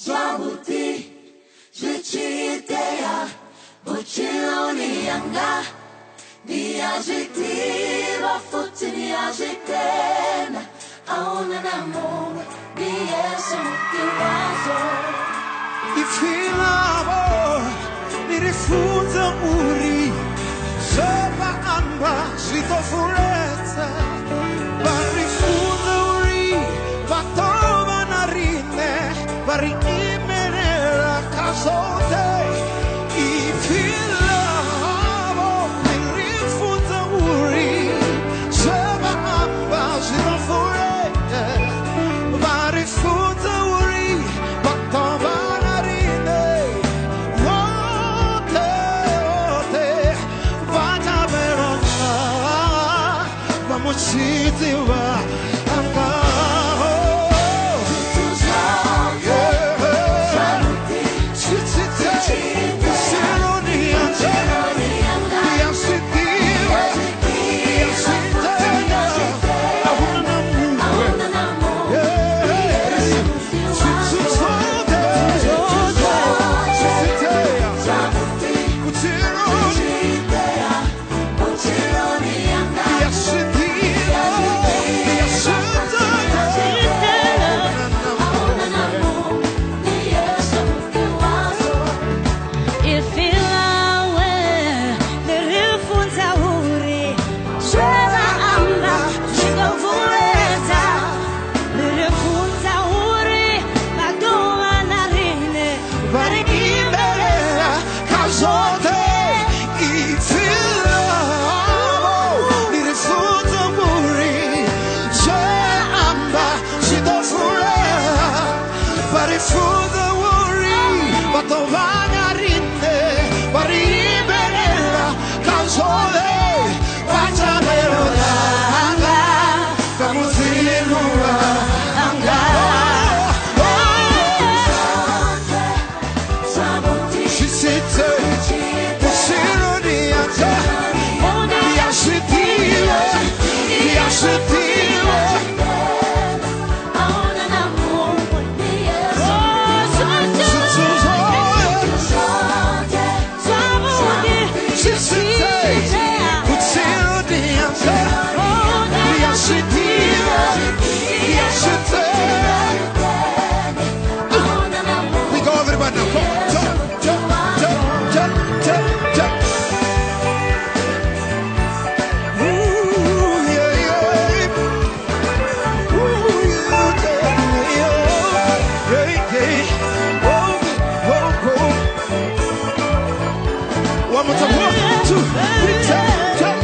Swabuti, Jichitea, Buchilonianga, Diajitiva, Futini Ajitena, Aunanamu, Diesumukiwazo. Ifilabo, nirifunza uri, soba amba, zitofureza, barifunza uri, batova narine, bari imenera kasote. Ifilabo, nirifunza uri, soba amba, zitofureza, barifunza uri, batova narine, wote, vata verona, vamos sitiwa, anga. One more time, 1, 2, 3, tap.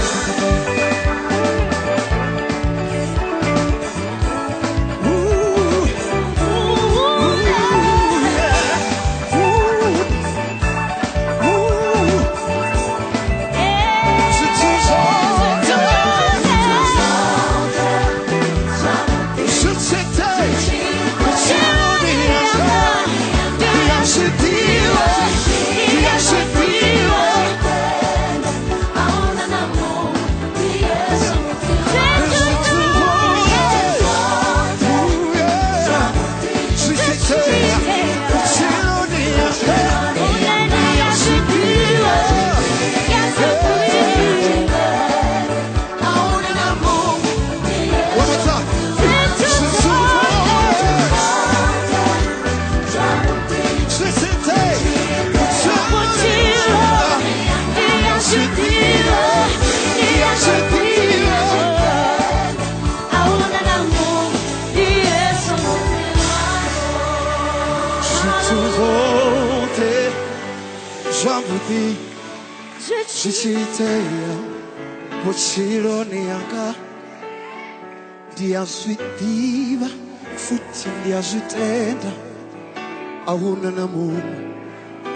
Jichitea, Buchilonianga, Diasuitiva, Futin Diasutenda, Aunanamu,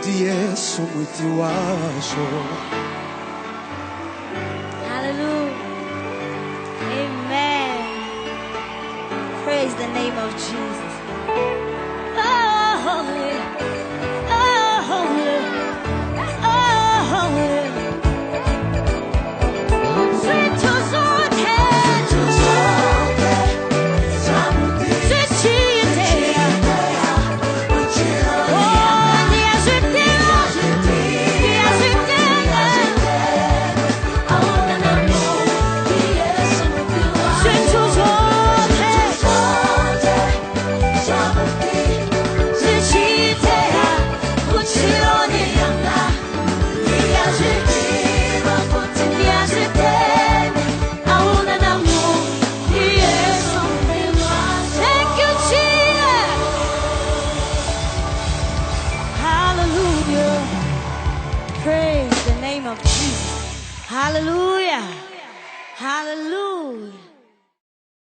Diesumukiwazo. Hallelujah. Amen. Praise the name of Jesus. Oh, holy. Oh, holy. Oh, holy. Sweet Hallelujah. Hallelujah.